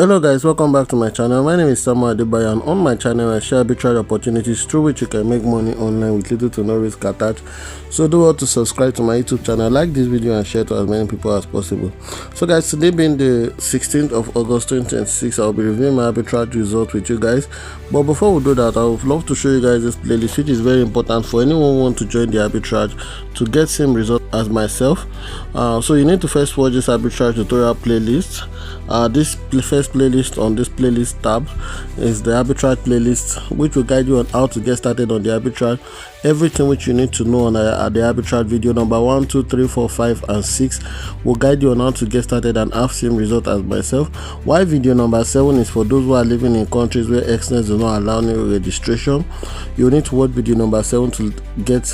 Hello guys, welcome back to my channel. My name is Samuel Adebayo, and on my channel I share arbitrage opportunities through which you can make money online with little to no risk attached. So do well to subscribe to my YouTube channel, like this video and share to as many people as possible. So guys, today being the 16th of August 2026, I'll be reviewing my arbitrage result with you guys. But before we do that, I would love to show you guys this playlist, which is very important for anyone who wants to join the arbitrage to get same result as myself. So you need to first watch this arbitrage tutorial playlist. This first playlist on this playlist tab is the arbitrage playlist, which will guide you on how to get started on the arbitrage, everything which you need to know on the arbitrage. Video number 1, 2, 3, 4, 5 and 6 will guide you on how to get started and have same result as myself, while video number 7 is for those who are living in countries where Exness does not allow new registration. You need to watch video number 7 to get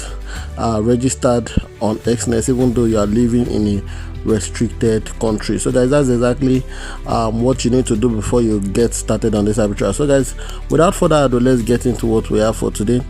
registered on Exness, even though you are living in a restricted country. So guys, that's exactly what you need to do before you get started on this arbitrage. So guys, without further ado, let's get into what we have for today.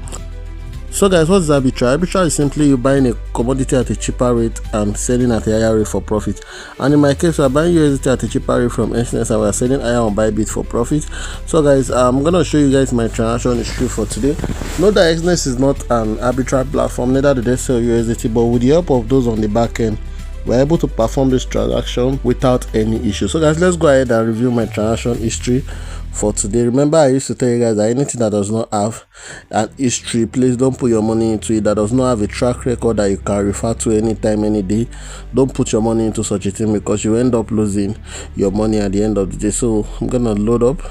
So guys, what's arbitrage? Arbitrage is simply you buying a commodity at a cheaper rate and selling at a higher rate for profit. And in my case, we're buying USDT at a cheaper rate from Exness and we're selling higher on Bybit for profit. So guys, I'm gonna show you guys my transaction history for today. Note that Exness is not an arbitrage platform, neither do they sell USDT, but with the help of those on the back end, we're able to perform this transaction without any issue. So guys, let's go ahead and review my transaction history for today. Remember, I used to tell you guys that anything that does not have an history, please don't put your money into it. That does not have a track record that you can refer to anytime, any day, don't put your money into such a thing, because you end up losing your money at the end of the day. So I'm gonna load up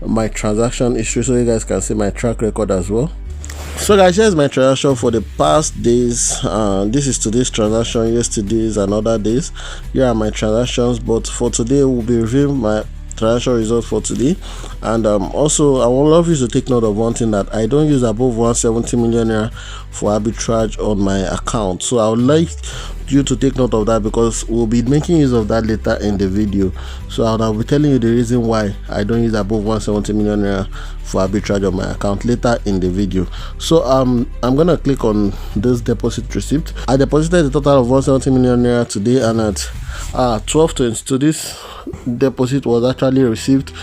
my transaction history so you guys can see my track record as well. So guys, here's my transaction for the past days. This is today's transaction, yesterday's and other days. Here are my transactions, but for today we'll be reviewing my transaction results for today. And also I would love you to take note of one thing, that I don't use above 170 million naira for arbitrage on my account. So I would like you to take note of that, because we'll be making use of that later in the video. So I'll be telling you the reason why I don't use above 170 million naira for arbitrage on my account later in the video. So I'm gonna click on this deposit receipt. I deposited a total of 170 million naira today, and at 12:22 this deposit was actually received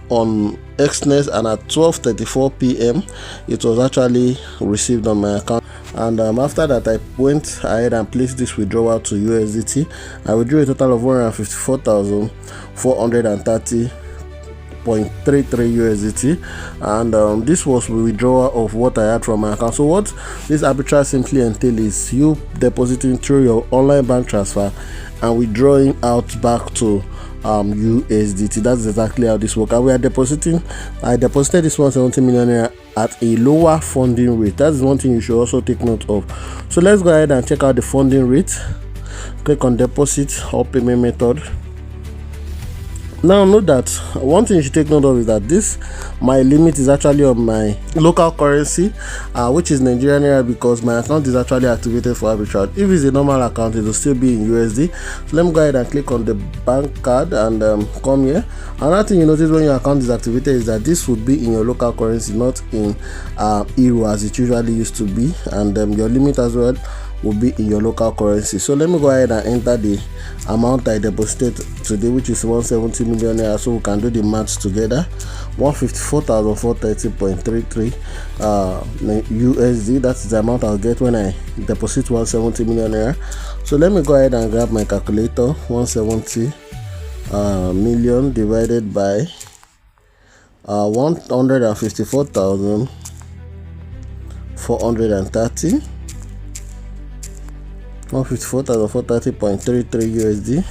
on Exness, and at 12:34 p.m. it was actually received on my account. And after that, I went ahead and placed this withdrawal to USDT. I withdrew a total of 154,430.33 USDT, and this was the withdrawal of what I had from my account. So what this arbitrage simply entails is you depositing through your online bank transfer and withdrawing out back to USDT. That's exactly how this works. And we are depositing, I deposited this 170 million naira at a lower funding rate. That is one thing you should also take note of. So let's go ahead and check out the funding rate. Click on deposit or payment method. Now note that one thing you should take note of is that my limit is actually on my local currency, which is Nigerian naira, because my account is actually activated for arbitrage. If it's a normal account, it will still be in USD. So let me go ahead and click on the bank card and come here. Another thing you notice when your account is activated is that this would be in your local currency, not in euro as it usually used to be, and your limit as well will be in your local currency. So let me go ahead and enter the amount I deposited today, which is 170 million naira. So we can do the maths together. 154,430.33 USD. That's the amount I'll get when I deposit 170 million naira. So let me go ahead and grab my calculator. 170 million divided by 154,430. 154,430.33 USD.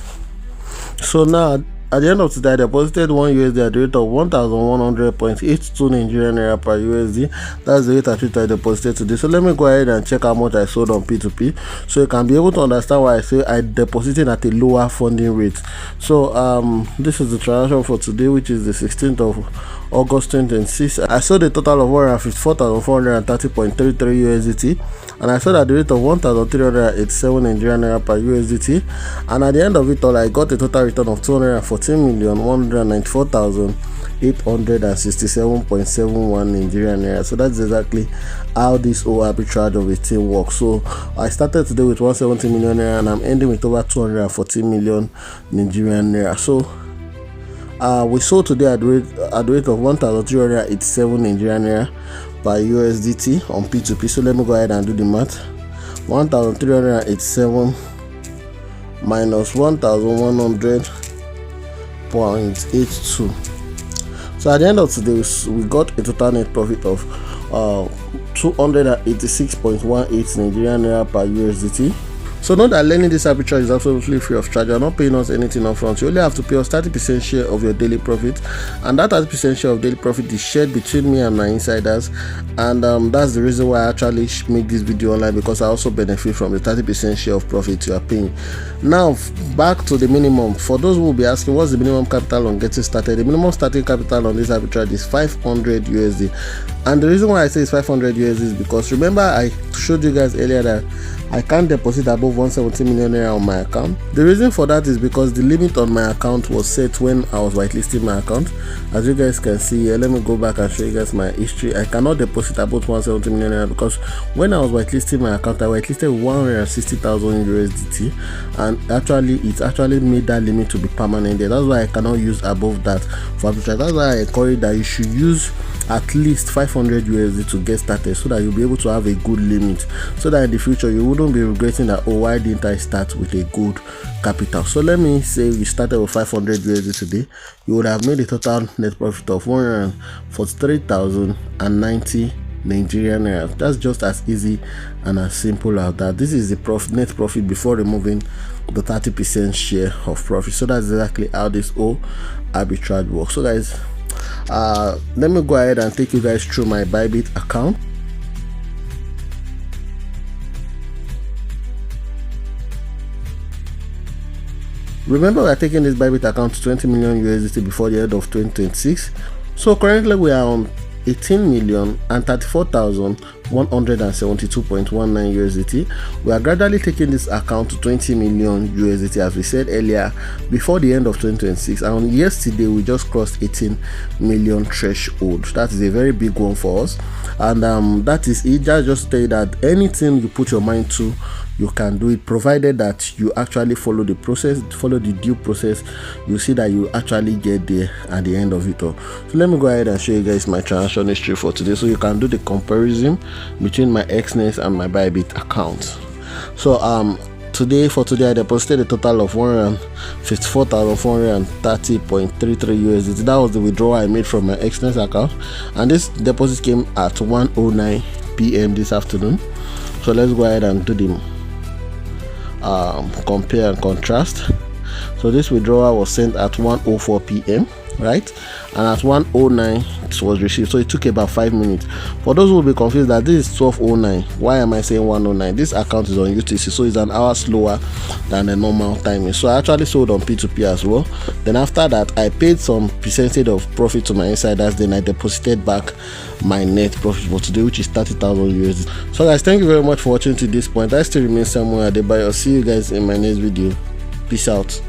So now at the end of today, I deposited 1 USD at the rate of 1,100.82 Nigerian naira per USD. That's the rate at which I deposited today. So let me go ahead and check how much I sold on P2P, so you can be able to understand why I say I deposited at a lower funding rate. So this is the transaction for today, which is the 16th of August 2026. I sold a total of 154,430.33 USDT, and I sold at the rate of 1,387 Nigerian naira per USDT. And at the end of it all, I got a total return of 214,194,867.71 Nigerian naira. So that's exactly how this whole arbitrage of a thing works. So I started today with 170 million naira, and I'm ending with over 214 million Nigerian naira. So We sold today at the rate of 1,387 Nigerian naira per USDT on P2P. So let me go ahead and do the math. 1,387 minus 1,100.82. So at the end of today, we got a total net profit of 286.18 Nigerian naira per USDT. So note that learning this arbitrage is absolutely free of charge. You're not paying us anything upfront. You only have to pay us 30% share of your daily profit, and that 30% share of daily profit is shared between me and my insiders. And that's the reason why I actually make this video online, because I also benefit from the 30% share of profit you are paying. Now back to the minimum. For those who will be asking what's the minimum capital on getting started, the minimum starting capital on this arbitrage is 500 USD. And the reason why I say it's 500 USD is because remember I showed you guys earlier that I can't deposit above 170 million naira on my account. The reason for that is because the limit on my account was set when I was whitelisting my account. As you guys can see here, let me go back and show you guys my history. I cannot deposit above 170 million naira because when I was whitelisting my account, I whitelisted 160,000 USDT, and it actually made that limit to be permanent there. That's why I cannot use above that for arbitrage. That's why I encourage that you should use at least 500 USD to get started, so that you'll be able to have a good limit, so that in the future you wouldn't be regretting that, oh, why didn't I start with a good capital. So let me say you started with 500 USD today, you would have made a total net profit of 143,090 Nigerian naira. That's just as easy and as simple as that. This is the net profit before removing the 30% share of profit. So that's exactly how this whole arbitrage works. So guys, let me go ahead and take you guys through my Bybit account. Remember, we are taking this Bybit account to 20 million USDT before the end of 2026. So currently we are on 18,034,172.19 USDT. We are gradually taking this account to 20 million USDT, as we said earlier, before the end of 2026. And yesterday we just crossed 18 million threshold. That is a very big one for us, and that is it. Just tell you that anything you put your mind to, you can do it, provided that you actually follow the process, follow the due process. You see that you actually get there at the end of it all. So let me go ahead and show you guys my transaction history for today, so you can do the comparison between my Exness and my Bybit account. So for today I deposited a total of 154,430.33 USDT. That was the withdrawal I made from my Exness account, and this deposit came at 1:09 PM this afternoon. So let's go ahead and do the compare and contrast. So this withdrawal was sent at 1:04 PM, right, and at 1:09 it was received. So it took about 5 minutes. For those who will be confused that this is 12:09, why am I saying 1:09? This account is on UTC, so it's an hour slower than the normal timing. So I actually sold on P2P as well. Then after that I paid some percentage of profit to my insiders, then I deposited back my net profit for today, which is 30,000 USD. So guys, thank you very much for watching to this point. I still remain Samuel Adebayo. See you guys in my next video. Peace out.